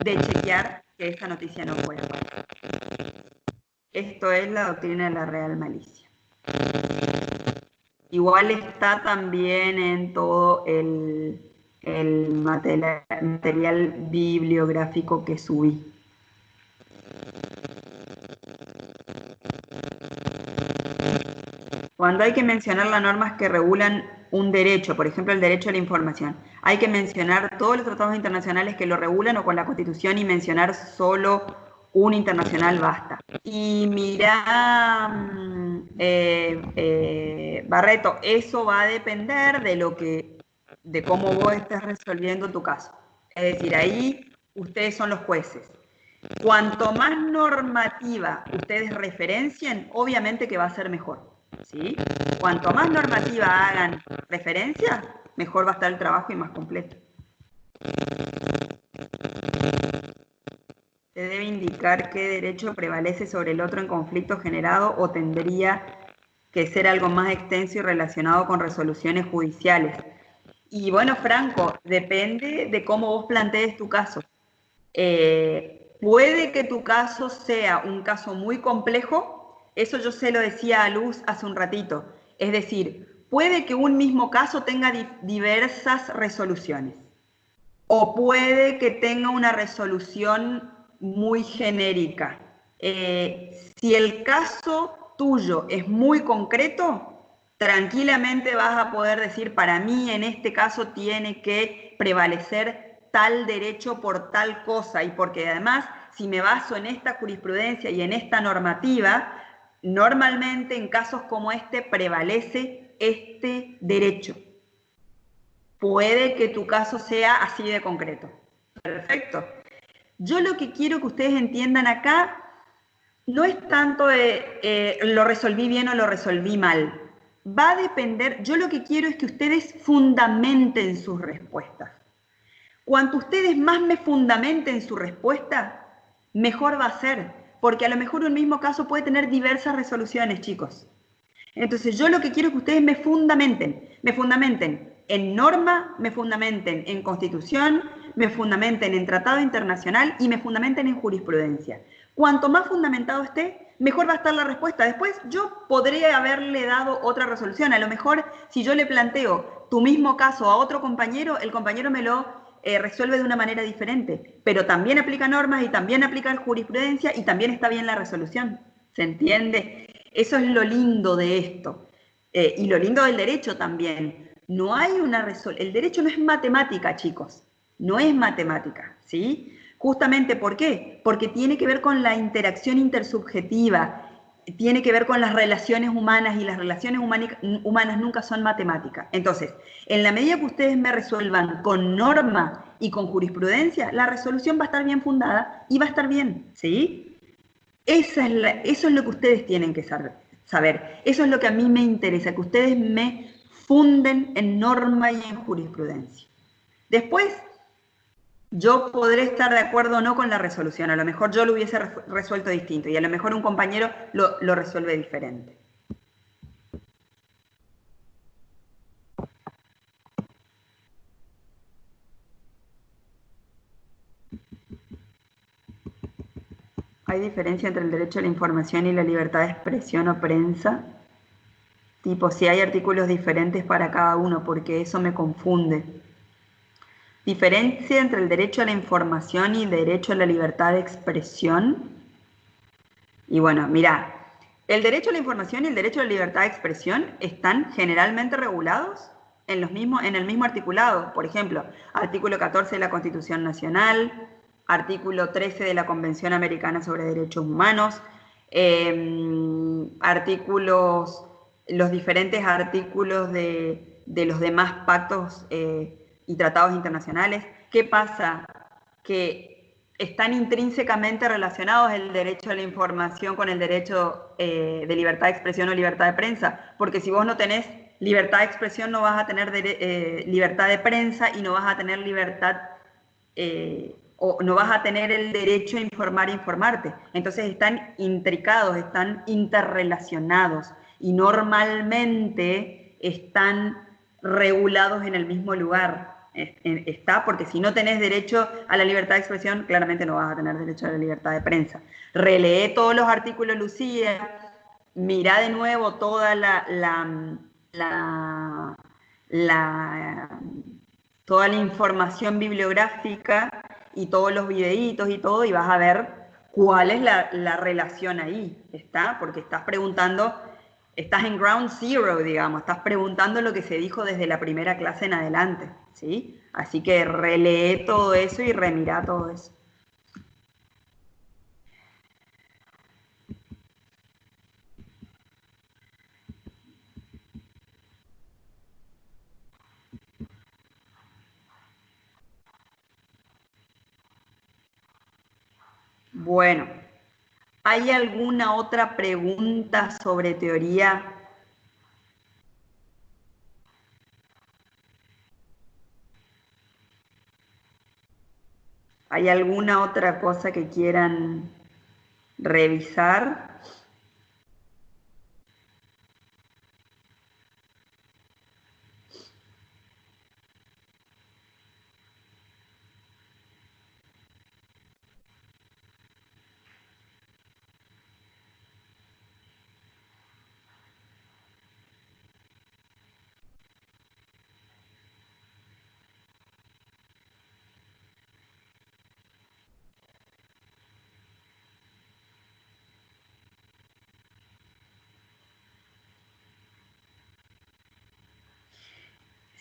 de chequear que esa noticia no fuera falsa. Esto es la doctrina de la real malicia. Igual está también en todo el material bibliográfico que subí. Cuando hay que mencionar las normas que regulan un derecho, por ejemplo el derecho a la información, hay que mencionar todos los tratados internacionales que lo regulan o con la Constitución y mencionar solo un internacional basta. Y mirá, Barreto, eso va a depender de cómo vos estés resolviendo tu caso. Es decir, ahí ustedes son los jueces. Cuanto más normativa ustedes referencien, obviamente que va a ser mejor. ¿Sí? Cuanto más normativa hagan referencia, mejor va a estar el trabajo y más completo. Se debe indicar qué derecho prevalece sobre el otro en conflicto generado o tendría que ser algo más extenso y relacionado con resoluciones judiciales. Y bueno, Franco, depende de cómo vos plantees tu caso. puede que tu caso sea un caso muy complejo, eso yo se lo decía a Luz hace un ratito, es decir, puede que un mismo caso tenga diversas resoluciones o puede que tenga una resolución muy genérica. Si el caso tuyo es muy concreto, tranquilamente vas a poder decir, para mí en este caso tiene que prevalecer tal derecho por tal cosa, y porque además, si me baso en esta jurisprudencia y en esta normativa, normalmente en casos como este prevalece este derecho. Puede que tu caso sea así de concreto. Perfecto. Yo lo que quiero que ustedes entiendan acá no es tanto lo resolví bien o lo resolví mal. Va a depender, yo lo que quiero es que ustedes fundamenten sus respuestas. Cuanto ustedes más me fundamenten su respuesta, mejor va a ser, porque a lo mejor un mismo caso puede tener diversas resoluciones, chicos. Entonces yo lo que quiero es que ustedes me fundamenten en norma, me fundamenten en constitución, me fundamenten en tratado internacional y me fundamenten en jurisprudencia. Cuanto más fundamentado esté, mejor va a estar la respuesta. Después yo podría haberle dado otra resolución. A lo mejor si yo le planteo tu mismo caso a otro compañero, el compañero me lo resuelve de una manera diferente, pero también aplica normas y también aplica jurisprudencia y también está bien la resolución. ¿Se entiende? Eso es lo lindo de esto. Y lo lindo del derecho también. No hay una resolución. El derecho no es matemática, chicos. No es matemática, ¿sí? Justamente, ¿por qué? Porque tiene que ver con la interacción intersubjetiva, tiene que ver con las relaciones humanas y las relaciones humanas nunca son matemáticas. Entonces, en la medida que ustedes me resuelvan con norma y con jurisprudencia, la resolución va a estar bien fundada y va a estar bien, ¿sí? Eso es lo que ustedes tienen que saber. Eso es lo que a mí me interesa, que ustedes me funden en norma y en jurisprudencia. Después, yo podré estar de acuerdo o no con la resolución. A lo mejor yo lo hubiese resuelto distinto y a lo mejor un compañero lo resuelve diferente. ¿Hay diferencia entre el derecho a la información y la libertad de expresión o prensa? Tipo, si hay artículos diferentes para cada uno, porque eso me confunde. Diferencia entre el derecho a la información y el derecho a la libertad de expresión. Y bueno, mira, el derecho a la información y el derecho a la libertad de expresión están generalmente regulados en el mismo articulado. Por ejemplo, artículo 14 de la Constitución Nacional, artículo 13 de la Convención Americana sobre Derechos Humanos, los diferentes artículos de los demás pactos y tratados internacionales. ¿Qué pasa? Que están intrínsecamente relacionados el derecho a la información con el derecho de libertad de expresión o libertad de prensa, porque si vos no tenés libertad de expresión no vas a tener libertad de prensa y no vas a tener libertad o no vas a tener el derecho a informar e informarte. Entonces están intricados, están interrelacionados y normalmente están regulados en el mismo lugar. Está, porque si no tenés derecho a la libertad de expresión, claramente no vas a tener derecho a la libertad de prensa. Relee todos los artículos, Lucía, mirá de nuevo toda toda la información bibliográfica y todos los videitos y todo, y vas a ver cuál es la relación ahí, ¿está? Porque estás preguntando, estás en ground zero, digamos, estás preguntando lo que se dijo desde la primera clase en adelante, ¿sí? Así que relee todo eso y remira todo eso. Bueno, ¿hay alguna otra pregunta sobre teoría? ¿Hay alguna otra cosa que quieran revisar?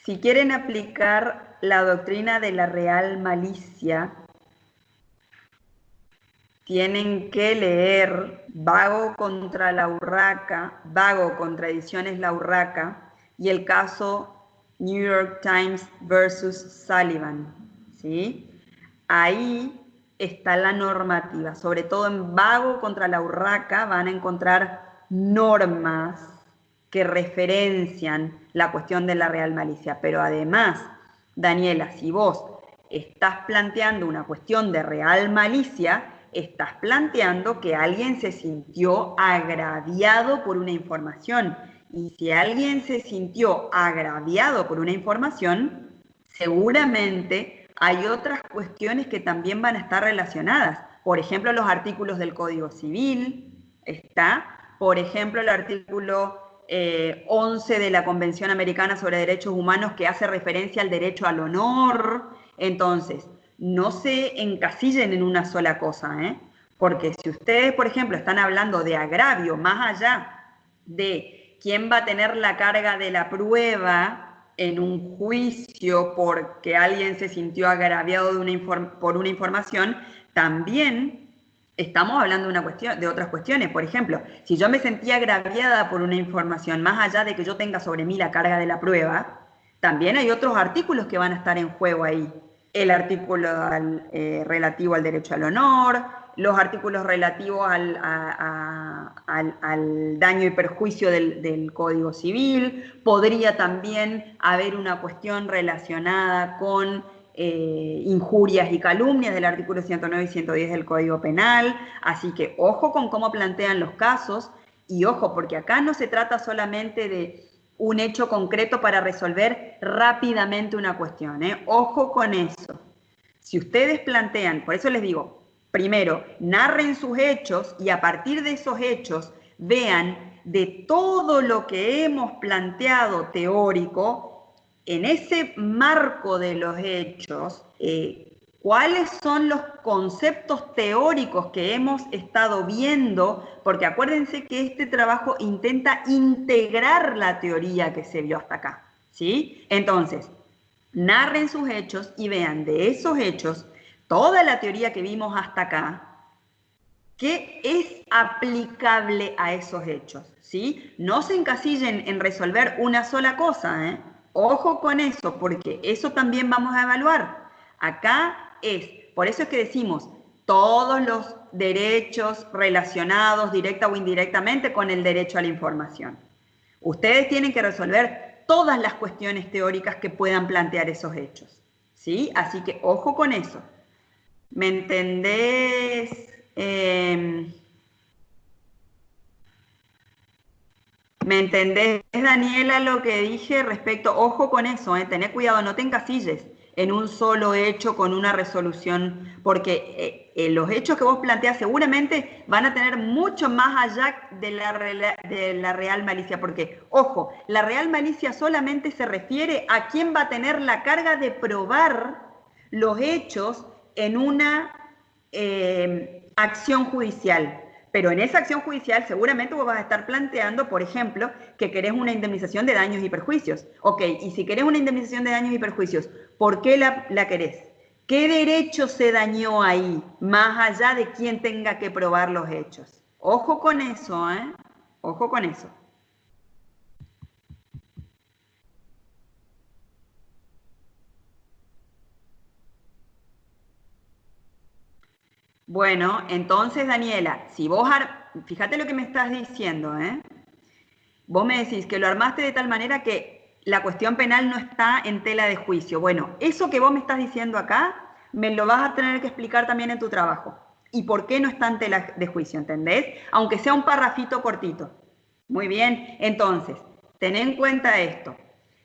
Si quieren aplicar la doctrina de la real malicia, tienen que leer Vago contra la Urraca, Vago contra Ediciones La Urraca y el caso New York Times versus Sullivan, ¿sí? Ahí está la normativa, sobre todo en Vago contra la Urraca van a encontrar normas que referencian la cuestión de la real malicia, pero además, Daniela, si vos estás planteando una cuestión de real malicia, estás planteando que alguien se sintió agraviado por una información. Y si alguien se sintió agraviado por una información, seguramente hay otras cuestiones que también van a estar relacionadas. Por ejemplo, los artículos del Código Civil, está. Por ejemplo, el artículo 11 de la Convención Americana sobre Derechos Humanos que hace referencia al derecho al honor. Entonces, no se encasillen en una sola cosa, ¿eh? Porque si ustedes, por ejemplo, están hablando de agravio, más allá de quién va a tener la carga de la prueba en un juicio porque alguien se sintió agraviado por una información, también estamos hablando de otras cuestiones. Por ejemplo, si yo me sentía agraviada por una información, más allá de que yo tenga sobre mí la carga de la prueba, también hay otros artículos que van a estar en juego ahí. El artículo relativo al derecho al honor, los artículos relativos al daño y perjuicio del Código Civil. Podría también haber una cuestión relacionada con injurias y calumnias del artículo 109 y 110 del Código Penal. Así que ojo con cómo plantean los casos y ojo, porque acá no se trata solamente de un hecho concreto para resolver rápidamente una cuestión, ¿eh? Ojo con eso. Si ustedes plantean, por eso les digo, primero, narren sus hechos y a partir de esos hechos vean de todo lo que hemos planteado teórico, en ese marco de los hechos, cuáles son los conceptos teóricos que hemos estado viendo, porque acuérdense que este trabajo intenta integrar la teoría que se vio hasta acá, ¿sí? Entonces, narren sus hechos y vean de esos hechos toda la teoría que vimos hasta acá, que es aplicable a esos hechos, ¿sí? No se encasillen en resolver una sola cosa, ¿eh? Ojo con eso, porque eso también vamos a evaluar. Acá por eso es que decimos, todos los derechos relacionados directa o indirectamente con el derecho a la información. Ustedes tienen que resolver todas las cuestiones teóricas que puedan plantear esos hechos, ¿sí? Así que ojo con eso. ¿Me entendés? ¿Me entendés, Daniela, lo que dije respecto? Ojo con eso, tené cuidado, no te encasilles en un solo hecho con una resolución, porque los hechos que vos planteás seguramente van a tener mucho más allá de la real malicia, porque, ojo, la real malicia solamente se refiere a quién va a tener la carga de probar los hechos en una acción judicial. Pero en esa acción judicial seguramente vos vas a estar planteando, por ejemplo, que querés una indemnización de daños y perjuicios. Ok, y si querés una indemnización de daños y perjuicios, ¿por qué la querés? ¿Qué derecho se dañó ahí, más allá de quién tenga que probar los hechos? Ojo con eso, ¿eh? Ojo con eso. Bueno, entonces, Daniela, si vos, fíjate lo que me estás diciendo, ¿eh? Vos me decís que lo armaste de tal manera que la cuestión penal no está en tela de juicio. Bueno, eso que vos me estás diciendo acá, me lo vas a tener que explicar también en tu trabajo. ¿Y por qué no está en tela de juicio? ¿Entendés? Aunque sea un parrafito cortito. Muy bien, entonces, ten en cuenta esto.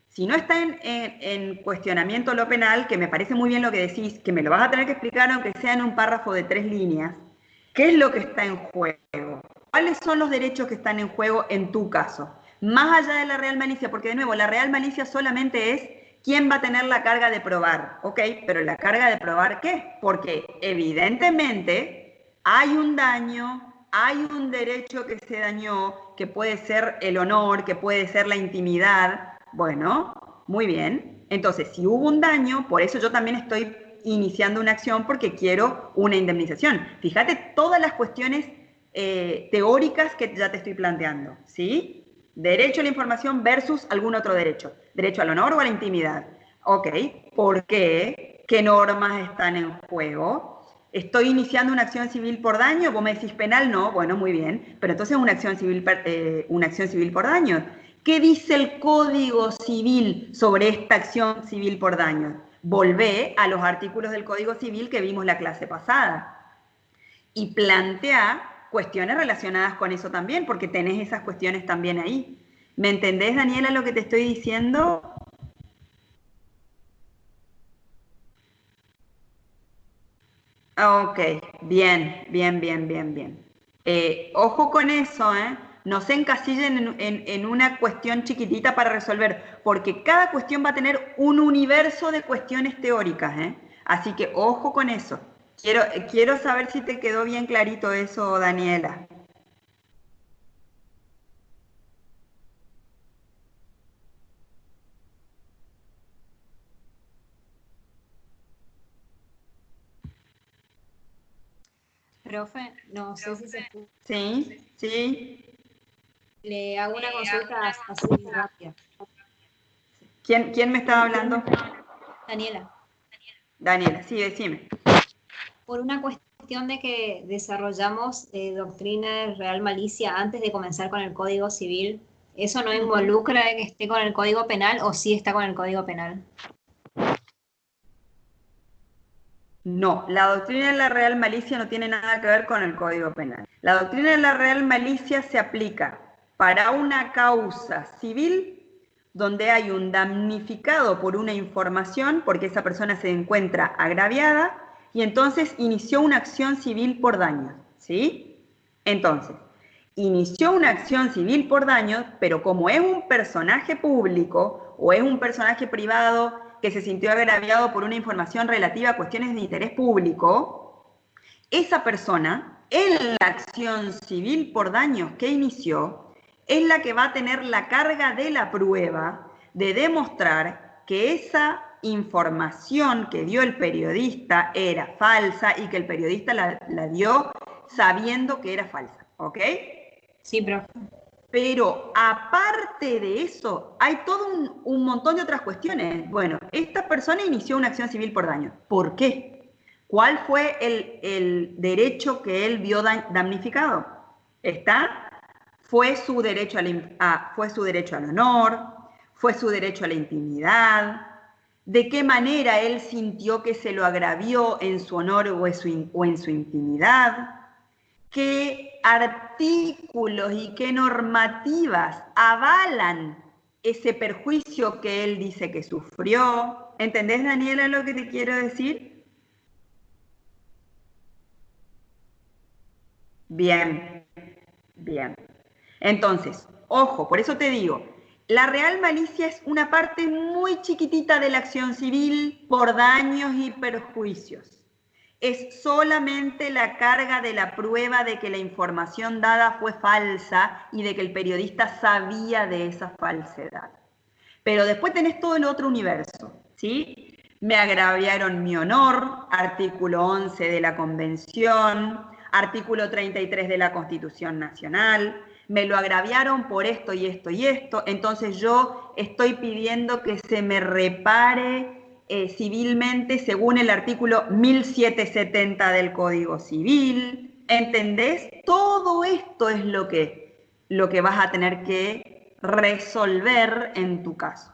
Si no está en cuestionamiento lo penal, que me parece muy bien lo que decís, que me lo vas a tener que explicar aunque sea en un párrafo de 3 líneas, ¿qué es lo que está en juego? ¿Cuáles son los derechos que están en juego en tu caso? Más allá de la real malicia, porque de nuevo, la real malicia solamente es quién va a tener la carga de probar, ¿ok? Pero la carga de probar, ¿qué? Porque evidentemente hay un daño, hay un derecho que se dañó, que puede ser el honor, que puede ser la intimidad. Bueno, muy bien. Entonces, si hubo un daño, por eso yo también estoy iniciando una acción porque quiero una indemnización. Fíjate todas las cuestiones teóricas que ya te estoy planteando, ¿sí? Derecho a la información versus algún otro derecho. Derecho al honor o a la intimidad. Ok, ¿por qué? ¿Qué normas están en juego? ¿Estoy iniciando una acción civil por daño? Vos me decís penal, no, bueno, muy bien, pero entonces una acción civil por daño. ¿Qué dice el Código Civil sobre esta acción civil por daño? Volvé a los artículos del Código Civil que vimos la clase pasada y plantea cuestiones relacionadas con eso también, porque tenés esas cuestiones también ahí. ¿Me entendés, Daniela, lo que te estoy diciendo? Ok, bien, bien, bien, bien, bien. Ojo con eso, ¿eh? No se encasillen en una cuestión chiquitita para resolver, porque cada cuestión va a tener un universo de cuestiones teóricas, ¿eh? Así que ojo con eso. Quiero saber si te quedó bien clarito eso, Daniela. Profe, no sé si se escucha. Sí, sí. Le hago una consulta así rápida. ¿Quién me estaba hablando? Daniela, Daniela, sí, decime. por una cuestión de que desarrollamos doctrina de real malicia antes de comenzar con el Código Civil, ¿eso no involucra que esté con el Código Penal o sí está con el Código Penal? No, la doctrina de la real malicia no tiene nada que ver con el Código Penal. La doctrina de la real malicia se aplica para una causa civil donde hay un damnificado por una información porque esa persona se encuentra agraviada y entonces inició una acción civil por daño, ¿sí? Entonces, inició una acción civil por daño, pero como es un personaje público o es un personaje privado que se sintió agraviado por una información relativa a cuestiones de interés público, esa persona, en la acción civil por daños que inició, es la que va a tener la carga de la prueba de demostrar que esa información que dio el periodista era falsa y que el periodista la dio sabiendo que era falsa, ¿ok? Sí, profe. Pero aparte de eso, hay todo un montón de otras cuestiones. Bueno, esta persona inició una acción civil por daño. ¿Por qué? ¿Cuál fue el derecho que él vio damnificado? ¿Está? Fue su derecho fue su derecho al honor, fue su derecho a la intimidad, de qué manera él sintió que se lo agravió en su honor o en su intimidad, qué artículos y qué normativas avalan ese perjuicio que él dice que sufrió. ¿Entendés, Daniela, lo que te quiero decir? Bien, bien. Entonces, ojo, por eso te digo, la real malicia es una parte muy chiquitita de la acción civil por daños y perjuicios. Es solamente la carga de la prueba de que la información dada fue falsa y de que el periodista sabía de esa falsedad. Pero después tenés todo el otro universo, ¿sí? Me agraviaron mi honor, artículo 11 de la Convención, artículo 33 de la Constitución Nacional, me lo agraviaron por esto y esto y esto, entonces yo estoy pidiendo que se me repare civilmente según el artículo 1770 del Código Civil, ¿entendés? Todo esto es lo que vas a tener que resolver en tu caso.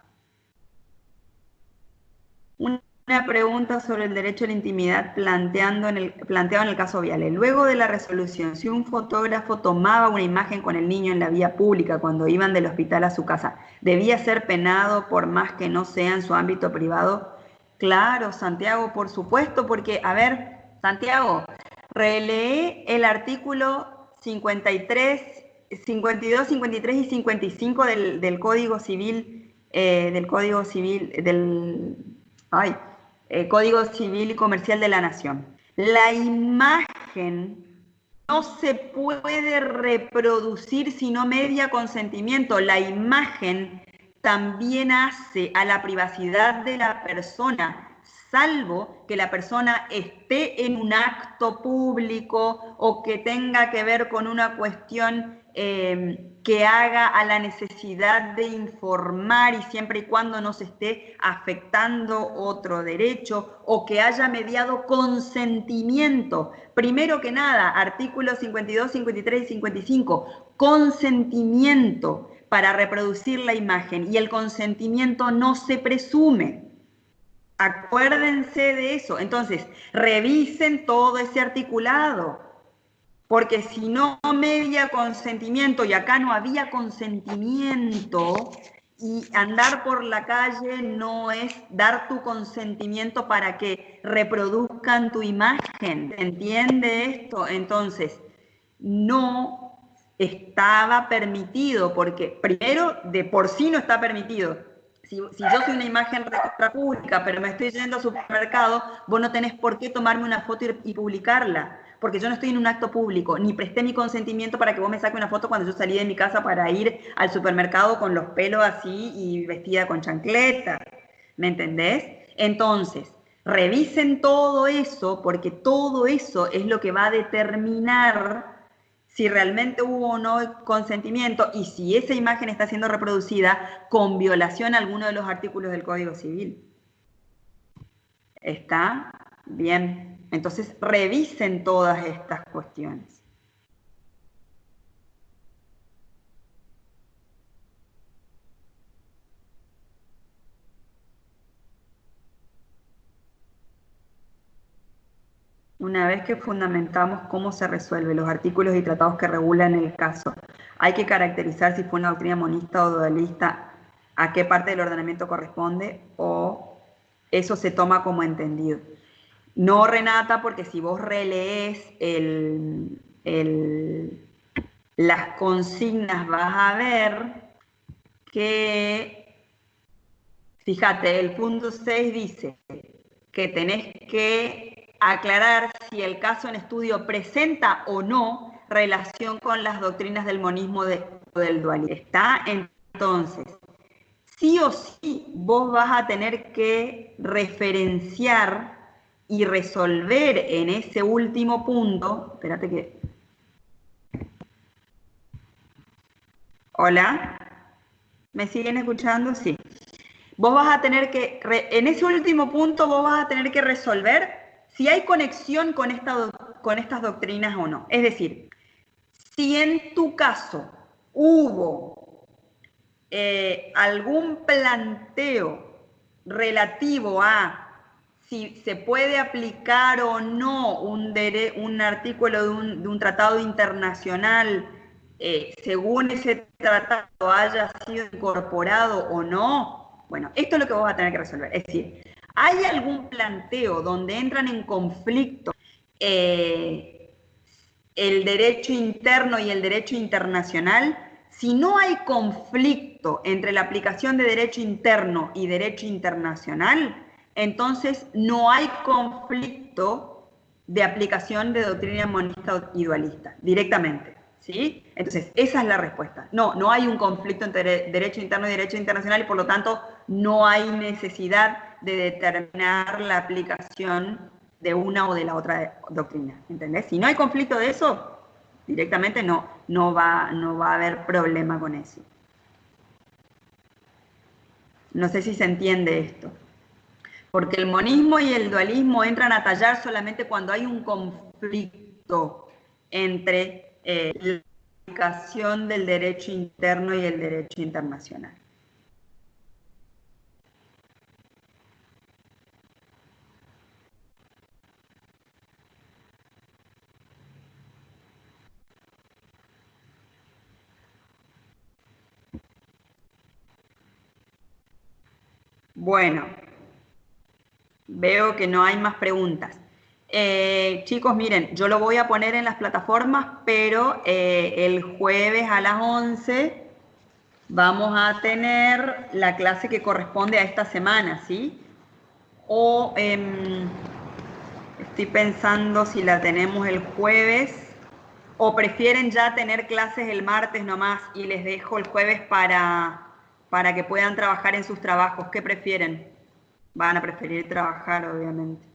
Una pregunta sobre el derecho a la intimidad planteado en el caso Viale. Luego de la resolución, si un fotógrafo tomaba una imagen con el niño en la vía pública cuando iban del hospital a su casa, ¿debía ser penado por más que no sea en su ámbito privado? Claro, Santiago, por supuesto, porque, a ver, Santiago, relee el artículo 53, 52, 53 y 55 del Código Civil, Código Civil y Comercial de la Nación. La imagen no se puede reproducir sino media consentimiento. La imagen también hace a la privacidad de la persona, salvo que la persona esté en un acto público o que tenga que ver con una cuestión que haga a la necesidad de informar y siempre y cuando no se esté afectando otro derecho o que haya mediado consentimiento. Primero que nada, artículos 52, 53 y 55, consentimiento para reproducir la imagen y el consentimiento no se presume. Acuérdense de eso. Entonces, revisen todo ese articulado, porque si no media consentimiento, y acá no había consentimiento, y andar por la calle no es dar tu consentimiento para que reproduzcan tu imagen. ¿Entiende esto? Entonces, no estaba permitido, porque primero, de por sí no está permitido. Si yo soy una imagen pública, pero me estoy yendo al supermercado, vos no tenés por qué tomarme una foto y publicarla, porque yo no estoy en un acto público, ni presté mi consentimiento para que vos me saques una foto cuando yo salí de mi casa para ir al supermercado con los pelos así y vestida con chancleta. ¿Me entendés? Entonces, revisen todo eso, porque todo eso es lo que va a determinar si realmente hubo o no consentimiento y si esa imagen está siendo reproducida con violación a alguno de los artículos del Código Civil. ¿Está bien? Entonces, revisen todas estas cuestiones. Una vez que fundamentamos cómo se resuelve los artículos y tratados que regulan el caso, hay que caracterizar si fue una doctrina monista o dualista, a qué parte del ordenamiento corresponde, o eso se toma como entendido. No, Renata, porque si vos relees las consignas vas a ver que, fíjate, el punto 6 dice que tenés que aclarar si el caso en estudio presenta o no relación con las doctrinas del monismo o del dualismo. ¿Está? Entonces, sí o sí vos vas a tener que referenciar y resolver en ese último punto. Espérate que... ¿Hola? ¿Me siguen escuchando? Sí. Vos vas a tener que, en ese último punto, vos vas a tener que resolver si hay conexión con estas doctrinas o no. Es decir, si en tu caso hubo algún planteo relativo a si se puede aplicar o no un artículo de un tratado internacional según ese tratado haya sido incorporado o no, bueno, esto es lo que vos vas a tener que resolver. Es decir, ¿hay algún planteo donde entran en conflicto el derecho interno y el derecho internacional? Si no hay conflicto entre la aplicación de derecho interno y derecho internacional, entonces no hay conflicto de aplicación de doctrina monista y dualista, directamente. ¿Sí? Entonces, esa es la respuesta. No hay un conflicto entre derecho interno y derecho internacional y por lo tanto no hay necesidad de determinar la aplicación de una o de la otra doctrina. ¿Entendés? Si no hay conflicto de eso, directamente no va a haber problema con eso. No sé si se entiende esto. Porque el monismo y el dualismo entran a tallar solamente cuando hay un conflicto entre la aplicación del derecho interno y el derecho internacional. Bueno, veo que no hay más preguntas. Chicos, miren, yo lo voy a poner en las plataformas, pero el jueves a las 11 vamos a tener la clase que corresponde a esta semana, ¿sí? O estoy pensando si la tenemos el jueves o prefieren ya tener clases el martes nomás y les dejo el jueves para para que puedan trabajar en sus trabajos. ¿Qué prefieren? Van a preferir trabajar, obviamente.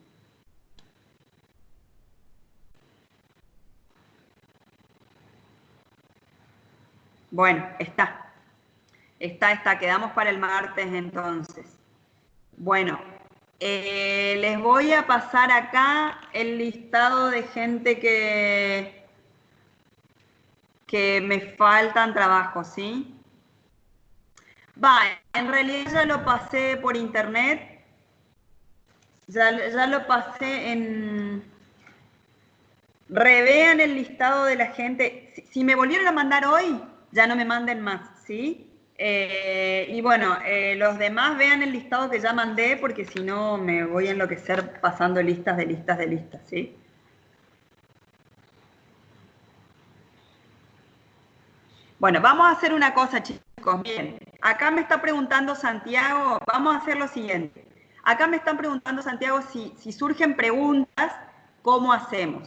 Bueno, está. Quedamos para el martes entonces. Bueno, les voy a pasar acá el listado de gente que me faltan trabajos, ¿sí? Va, en realidad ya lo pasé por internet. Ya lo pasé en... Revean el listado de la gente. Si me volvieron a mandar hoy, ya no me manden más, ¿sí? Y bueno, los demás vean el listado que ya mandé, porque si no me voy a enloquecer pasando listas de listas de listas, ¿sí? Bueno, vamos a hacer una cosa, chicos. Miren, acá me está preguntando Santiago, vamos a hacer lo siguiente. Acá me están preguntando, Santiago, si surgen preguntas, ¿cómo hacemos?